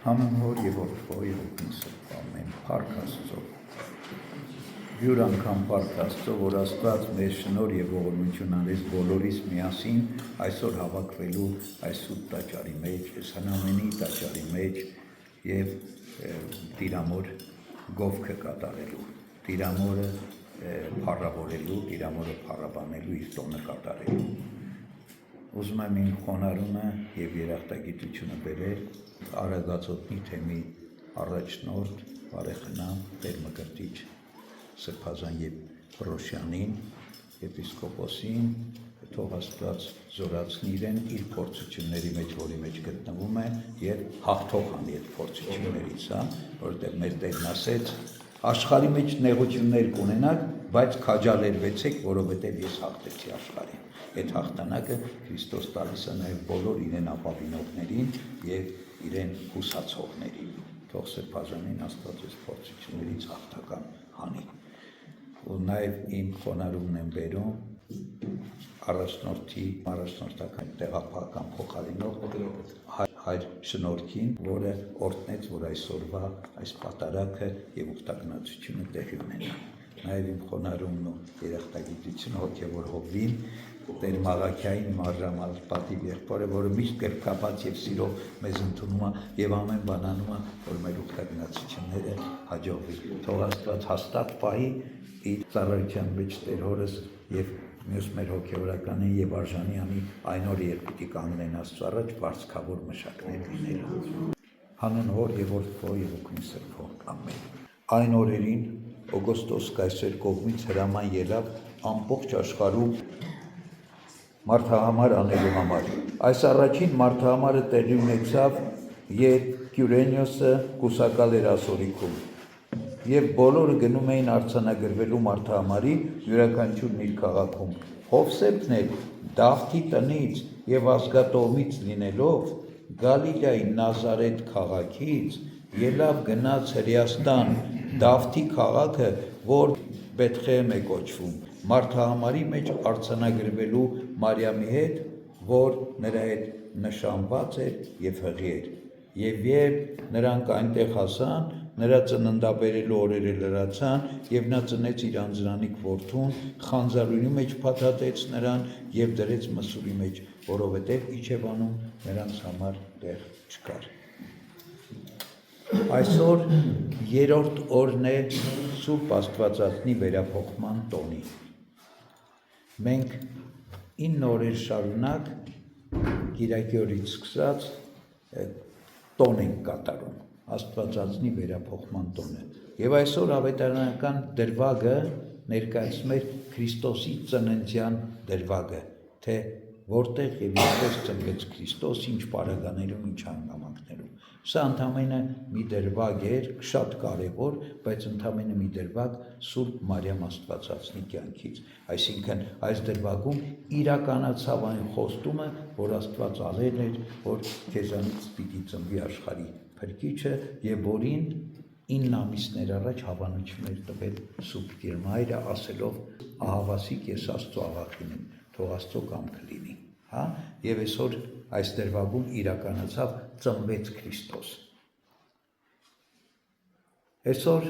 Հանուն Հոր եւ Որդու եւ Ոգու ամեն փառք Աստծո յուր անգամ փառք Աստծո որ Աստված մեր շնորհ եւ ողորմություն արեց բոլորիս միասին այսօր հավաքվելու այս սուրբ տաճարի մեջ այս հնամենի տաճարի մեջ եւ Տիրամոր գովքը կատարելու Տիրամորը փառավորելու Տիրամորը փառաբանելու իր տոնը կատարելու Ուզում եմ իմ խոնարհումը եւ երախտագիտությունը բերել Արագածոտնի թեմի առաջնորդ բարեխնամ Տեր Մկրտիչ Սրբազան Պրոշյանին եպիսկոպոսին թող Աստված զորացնի իրեն իր փորձությունների մեջ որի մեջ գտնվում է եւ հաղթող անի այդ փորձություններից որովհետեւ մեր Տերն ասեց աշխարհի մեջ նեղություններ կունենաք բայց քաջալերվեցեք որովհետեւ ես հաղթեցի աշխարհին այդ հաղթանակը Քրիստոս տալիս է նաև բոլոր իրեն ապավինողներին եւ իրեն հուսացողներին թող Սրբազանին Աստված այս փորձություններից հաղթական հանի ու նաև իմ խոնարհումն եմ բերում առաջնորդական տեղափոխական փոխարինող հայր Շնորհքին որը օրհնեց որ այսօրվա այս պատարագը եւ ուխտագնացությունը տեղի ունենա նաև իմ խոնարհումն ու երախտագիտությունը հոգեվոր հովին Տեր Մաղաքիային մարժամալ պատիվ եղբորը, որը միշտ կրկապած եւ սիրով մեզ ընդունում է եւ ամեն բան անում է, որ մեր ուխտագնացությունները հաջողվի։ Թող Աստված հաստատ պահի իր ծառայության մեջ Տեր Հորս եւ մյուս մեր հոգեորականին եւ արժանի անի այն օրը երբ պիտի կանգնեն Աստծո առաջ բարձրավոր մշակներ լինելու։ Հանուն Հոր եւ Որդու եւ Ոգու Սրբո ամեն։ Այն օրերին Օգոստոս կայսեր կողմից հրաման ելավ ամբողջ աշխարհում Մարդահամար անելու համար։ Այս առաջին մարդահամարը տեղի ունեցավ, երբ Կյուրենիոսը կուսակալ էր ասորիքում։ Եվ բոլորը գնում էին արձանագրվելու մարդահամարի յուրաքանչյուրն իր քաղաքում։ Հովսեփն էլ Դավթի տնից եւ ազգատոհից լինելով Գալիլեայի Նազարեթ քաղաքից ելավ գնաց Հրեաստան Դավթի քաղաքը, որ Բեթխեհեմ է կոչվում։ Մարդահամարի մեջ արձանագրվելու Մարիամի հետ, որ նրա հետ նշանված էր եւ հղի էր։ Եվ երբ նրանք այնտեղ հասան, նրա ծննդաբերելու օրերը լրացան եւ նա ծնեց իր անձնանիկ որդուն, խանձարույնի մեջ փաթաթեց նրան եւ դրեց մսուրի մեջ, որովհետեւ Իջևանում նրանց համար տեղ չկար։ Այսօր երրորդ օրն է Սուրբ Աստվածածնի վերափոխման տոնի։ Մենք 9 օրեր շարունակ Կիրակի օրից սկսած տոն ենք կատարում, Աստվածածնի վերափոխման տոնը։ Եվ այսօր ավետարանական դրվագը ներկայացնում էր Քրիստոսի ծննդյան դրվագը, թե որտեղ եւ ինչպես ծնվեց Քրիստոս, ինչ պարագաներում, ինչ հանգամանքներում։ Սա ընդամենը մի դրվագ էր, շատ կարևոր, բայց ընդամենը մի դրվագ Սուրբ Մարիամ Աստվածածնի կյանքից։ Այսինքն այս դրվագում իրականացավ այն խոստումը, որ Աստված ալել էր, որ քեզանից պիտի ծնվի աշխարհի Փրկիչը եւ որին 9 ամիսներ առաջ հավանություն էր տվել Սուրբ Տիրմայրը, ասելով ահավասիկ ես Աստծո աղախին եմ, թող Աստծո կամքը լինի, հա? Եվ այսօր այս դրվագում իրականացավ ծնվեց Քրիստոս։ Այսօր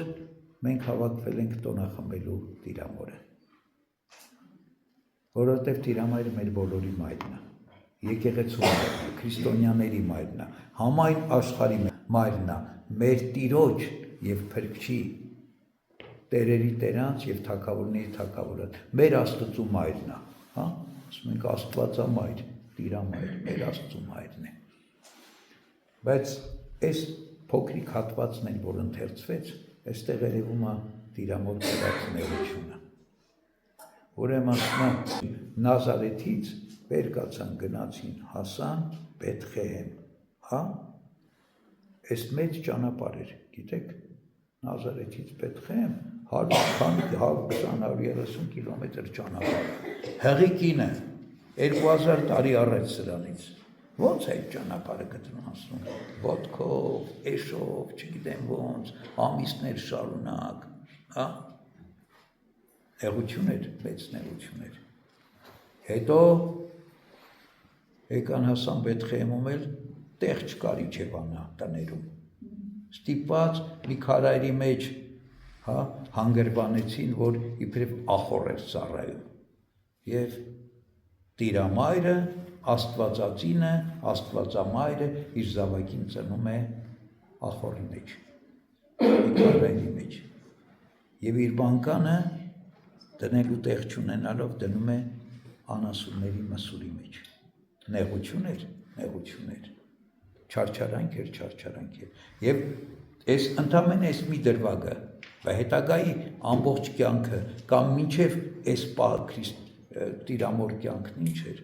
մենք հավաքվել ենք տոնախմբելու Տիրամորը, որովհետև Տիրամայրը մեր բոլորի մայրն է, եկեղեցու մայրն է, քրիստոնյաների մայրն է, համայն աշխարհի մայրն է, մեր Տիրոջ եւ Փրկչի տերերի տերանց եւ թագավորների թագավորը, մեր Աստծո մայրն է, հա? Ասում ենք Աստվածամայր, Տիրամայր, մեր Աստծո մայրն է։ Բայց այս փոքրիկ հատվածն էլ որ ընթերցվեց, այստեղ երևում է Տիրամոր ծերացնելությունը։ Ուրեմն ասում Նազարեթից վեր կացան գնացին, հասան Բեթխեհեմ, հա? Այս մեծ ճանապարհ էր, գիտեք, Նազարեթից Բեթխեհեմ 120-130 կիլոմետր ճանապարհ։ Հղի կինը 2000 տարի առաջ սրանից։ Ոնց է այդ ճանապարհը գտնում ասում, ոտքով, էշով, չգիտեմ ոնց, ամիսներ շարունակ, հա? Նեղություն էր, մեծ նեղություն էր։ Հետո եկան հասան Բեթխեհեմում էլ տեղ չկար Իջևանա տներում, Ստիպված մի քարայրի մեջ հանգրվանեցին, որ իբրև ախոր էր ծառայում։ Եվ տիրամայրը, աստվածածինը, աստվածամայրը իր զավակին ծնում է ախորի մեջ, մի քարայրի մեջ։ Եվ իր բանկանը դնելու տեղ չունենալով դնում է անասունների մսուրի մեջ։ Նեղություն էր, չարչարանք էր։ Եվ այս ընդամենը այս մի դրվագը, հետագայի ամբողջ կյանքը կամ մինչև այս տիրամոր կյանքն ինչ էր,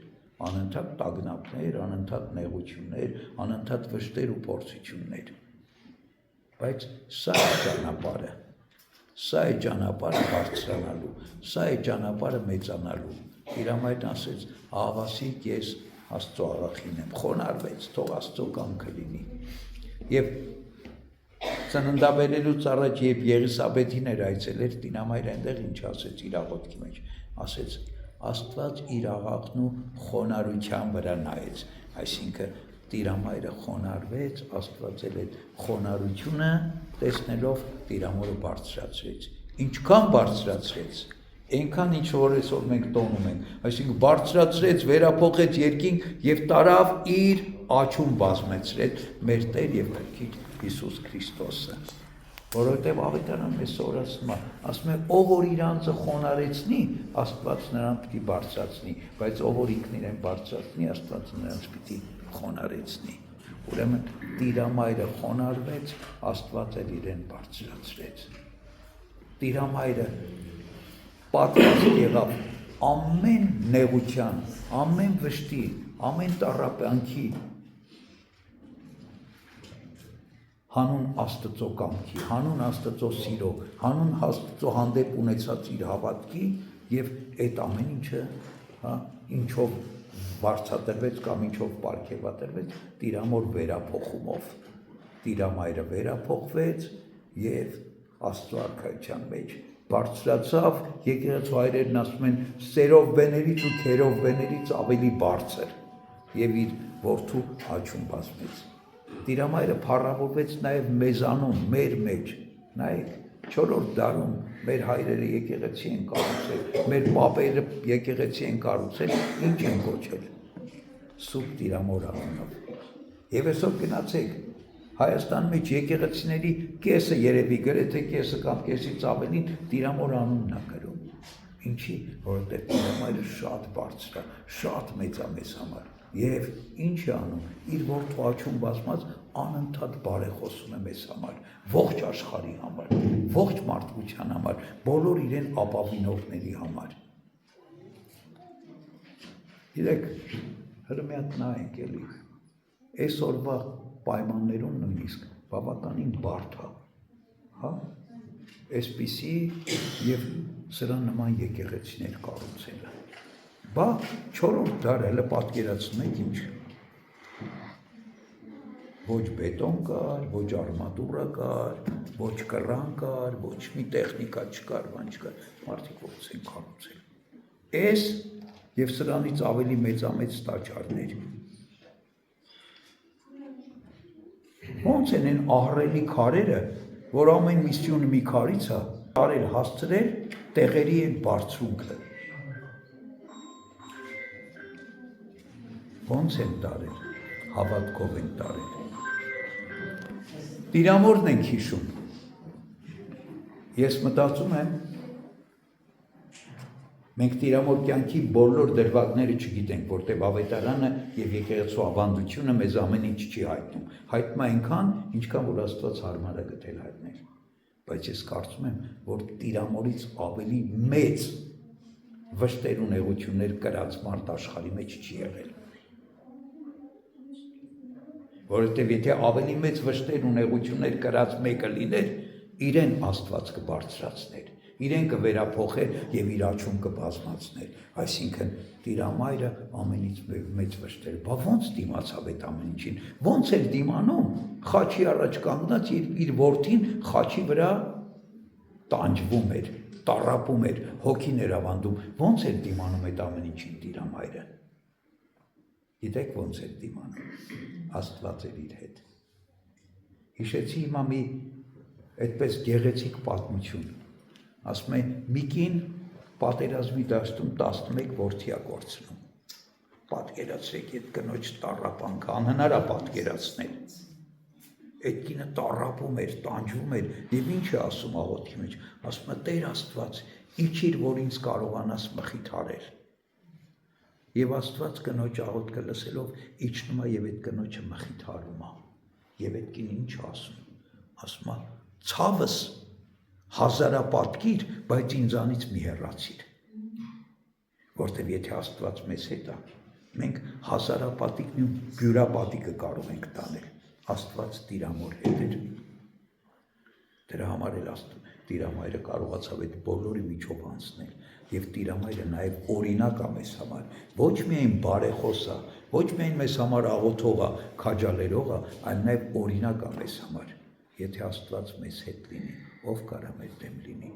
անընդհատ տագնապներ, անընդհատ նեղություններ, անընդհատ վշտեր ու փորձություններ։ Բայց սա է ճանապարհը բարձրանալու, սա է ճանապարհը մեծանալու։ Տիրամայրն ասեց, աղավասիկ ես Աստծո աղախին եմ, խոնարհվեց, թող Աստծո կամքը լինի։ Եվ ծննդաբերելուց առաջ, երբ Եղիսաբեթին էր այցելել, Տիրամայրը այնտեղ ինչ ասեց իր աղոթքի մեջ, ասեց Աստված իր աղախն ու խոնարհության վրա նայեց, այսինքն Տիրամայրը խոնարհվեց, Աստված էլ այդ խոնարհությունը տեսնելով Տիրամորը բարձրացրեց։ Ինչքան բարձրացրեց, այնքան ինչ որ այսօր մենք տոնում ենք, այսինքն բարձրացրեց, վերափոխեց երկինք եւ տարավ իր աչում բազմեցրեց մեր Տեր եւ Քրիստոս Հիսուս Քրիստոսը։ Որովհետև ավետարանը մեզ ասում է, ով որ իր անձը խոնարհեցնի, Աստված նրան պիտի բարձրացնի, բայց ով որ ինքն իրեն բարձրացնի, Աստված նրան պիտի խոնարհեցնի։ Ուրեմն Տիրամայրը խոնարհվեց, Աստված էլ իրեն բարձրացրեց։ Տիրամայրը պատրաստ եղավ ամեն նեղության, ամեն վշտի, ամեն տառապանքի հանուն Աստծո կամքի, հանուն Աստծո սիրո, հանուն Աստծո հանդեպ ունեցած իր հավատքի եւ այդ ամեն ինչը, ինչով վարձատրվեց կամ ինչով պարգևատրվեց Տիրամոր վերափոխումով։ Տիրամայրը վերափոխվեց եւ Աստծո արքայության մեջ բարձրացավ, եկեղեցու հայրերն ասում են, սերով բեներից ու քերով բեներից ավելի բարձր եւ իր որդու աչում բացվեց։ Տիրամայրը փառավորվեց նաև մեզանում, մեր մեջ, նայեք, 4-րդ դարում մեր հայրերը եկեղեցի են կառուցել, մեր պապերը եկեղեցի են կառուցել, ինչ են կոչել, Սուրբ Տիրամոր անունով։ Եվ այսօր գնացեք, Հայաստան մեջ եկեղեցիների կեսը երևի գրեթե կեսը կամ կեսից ավելին Տիրամոր անունն է գրում։ Ինչի, որովհետև Տիրամայրը շատ բարձր է, շատ մեծ է մեզ համար։ Եվ ինչ է անում, իր որդու աչում բացված անընդհատ բարեխոսում է մեզ համար, ողջ աշխարհի համար, ողջ մարդկության համար, բոլոր իրեն ապավինողների համար։ Իրեք, հրմի հատ նայենք էլի, այսօրվա պայմաններում նույնիսկ բավականին բարդ է, այսպիսի և սրա նման եկեղեցիներ կառուցելը։ Բա 4-րդ դարը հələ պատկերացնում եք ինչ։ Ոչ բետոն կար, ոչ արմատուրա կար, ոչ կռան կար, ոչ մի տեխնիկա չկար, բան չկար, մարդիկ ոնց են կառուցել։ Այս և սրանից ավելի մեծամեծ տաճարներ։ Ոնց են այն ահռելի քարերը, որ ամեն միսյունը մի քարից է, տարել հասցրել տեղերի են բարձրունքը։ Ոնց են տարել, հավատքով են տարել։ Տիրամորն ենք հիշում։ Ես մտածում եմ, մենք Տիրամոր կյանքի բոլոր դրվագները չգիտենք, որտեղ ավետարանը և եկեղեցու ավանդությունը մեզ ամեն ինչ չի հայտնում։ Հայտնում է այնքան, ինչքան որ Աստված հարմար է գտել հայտնել։ Բայց ես կարծում եմ, որ Տիրամորից ավելի մեծ վշտեր ու նեղություններ կրած մարդ աշխարհի մեջ չի եղել։ Որովհետև եթե ավելի մեծ վշտեր ու նեղություններ կրած մեկը լիներ, իրեն Աստված կբարձրացներ, իրեն կվերափոխեր և իր աչում կբազմացներ, այսինքն Տիրամայրը ամենից մեծ վշտեր, բա ոնց դիմացավ այդ ամեն ինչին, ոնց էր դիմանում, խաչի առաջ կանգնած իր որդին խաչի վրա տանջվում էր, տառապում էր, հոգին էր ավանդում, ոնց էր դիմանում այդ ամեն ինչին Տիրամայրը։ Գիտեք ոնց էր դիմանում, Աստված էր իր հետ։ Հիշեցի հիմա մի այդպես գեղեցիկ պատմություն, ասում են մի կին պատերազմի դաշտում 11 որդի է կորցնում, պատկերացրեք այդ կնոջ տառապանքը, անհնար է պատկերացնել, այդ կինը տառապում էր, տանջվում էր և ինչ է ասում աղոթքի մեջ, ասում է Տեր Աստված, իջիր, որ ինձ կարողանաս մխիթարել, և Աստված կնոջ աղոթքը լսելով իջնում է և այդ կնոջը մխիթարում է, և այդ կինը ինչ է ասում է ցավս հազարապատկիր, բայց ինձանից մի հեռացիր, որտև եթե Աստված մեզ հետ է, մենք հազարապատիկն ու բյուրապատիկը կարող ենք տանել, Աստված Տիրամոր հետ էր, դրա համար էլ Տիրամայրը կարողացավ այդ բոլորի միջով անցնել և Տիրամայրը նաև օրինակ է մեզ համար, ոչ միայն բարեխոս է, ոչ միայն մեզ համար աղոթող է, քաջալերող է, այլ նաև օրինակ է մեզ համար, եթե Աստված մեզ հետ լինի, ով կարա մեր դեմ լինի,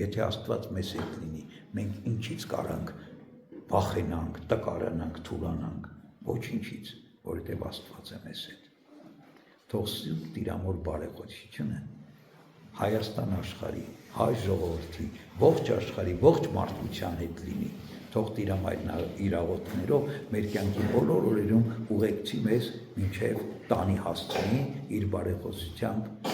եթե Աստված մեզ հետ լինի, մենք ինչից կարանք վախենանք, տկարանանք, թուլանանք, ոչինչից, որովհետև Աստված է մեզ հետ, թող սուրբ Տիրամոր բարեխոսությունը Հայաստան աշխարհի, հայ ժողովրդի, ողջ աշխարհի, ողջ մարդկության հետ լինի, թող Տիրամայրն իր աղոթքներով մեր կյանքի բոլոր օրերում ուղեկցի մեզ մինչև տանի հասցնի իր բարեխոսությամբ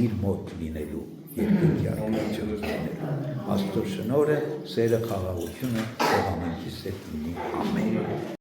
իր մոտ լինելու երկնքի առաքինչով լինելու, Աստծո շնորհը, սերը, խաղաղությունը թող ամենքիս հետ լինի, ամեն